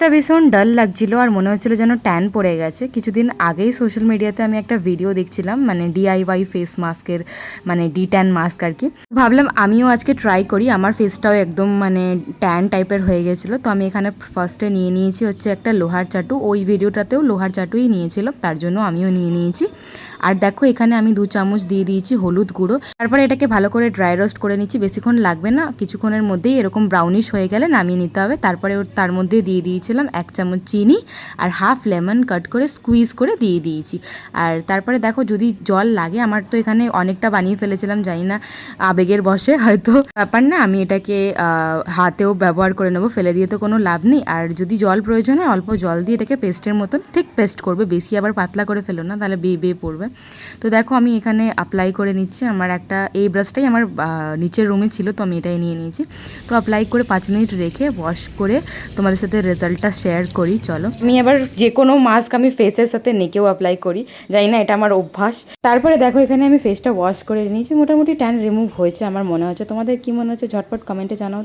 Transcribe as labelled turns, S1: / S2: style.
S1: ফেসটা ভীষণ ডাল লাগছিল আর মনে হচ্ছিল যেন ট্যান পড়ে গেছে। কিছুদিন আগেই সোশ্যাল মিডিয়াতে আমি একটা ভিডিও দেখছিলাম, মানে ডিআইওয়াই ফেস মাস্কের, মানে ডি ট্যান মাস্ক আর কি। ভাবলাম আমিও আজকে ট্রাই করি, আমার ফেসটাও একদম মানে ট্যান টাইপের হয়ে গেছিলো। তো আমি এখানে ফার্স্টে নিয়ে নিয়েছি হচ্ছে একটা লোহার চাটু, ওই ভিডিওটাতেও লোহার চাটুই নিয়েছিল, তার জন্য আমিও নিয়ে নিয়েছি। আর দেখো এখানে আমি 2 চামচ দিয়ে দিয়েছি হলুদ গুঁড়ো। তারপরে এটাকে ভালো করে ড্রাই রোস্ট করে নিচ্ছি, বেশিক্ষণ লাগবে না, কিছুক্ষণের মধ্যেই এরকম ব্রাউনিশ হয়ে গেলে নামিয়ে নিতে হবে। তারপরে তার মধ্যে দিয়ে দিয়েছিলাম 1 চামচ চিনি আর হাফ লেমন কাট করে স্কুইজ করে দিয়ে দিয়েছি। আর তারপরে দেখো যদি জল লাগে, আমার তো এখানে অনেকটা বানিয়ে ফেলেছিলাম, জানি না আবেগের বশে হয়তো ব্যাপার না, আমি এটাকে হাতেও ব্যবহার করে নেবো, ফেলে দিয়ে তো কোনো লাভ নেই। আর যদি জল প্রয়োজন হয় অল্প জল দিয়ে এটাকে পেস্টের মতন ঠিক পেস্ট করবে, বেশি আবার পাতলা করে ফেলো না, তাহলে বেয়ে বেয়ে পড়বে। তো দেখো আমি এখানে অ্যাপ্লাই করে নিচ্ছি, আমার একটা এই ব্রাশটাই আমার নিচের রুমে ছিল, তো আমি এটাই নিয়ে নিয়েছি। তো অ্যাপ্লাই করে 5 মিনিট রেখে ওয়াশ করে তোমাদের সাথে রেজাল্টটা শেয়ার করি। চলো, আমি এবার যে কোনো মাস্ক আমি ফেসের সাথে নেকেও অ্যাপ্লাই করি, জানি না এটা আমার অভ্যাস। তারপরে দেখো এখানে আমি ফেসটা ওয়াশ করে নিয়েছি, মোটামুটি ট্যান রিমুভ হয়েছে আমার মনে হচ্ছে। তোমাদের কি মনে হচ্ছে ঝটপট কমেন্টে জানাও।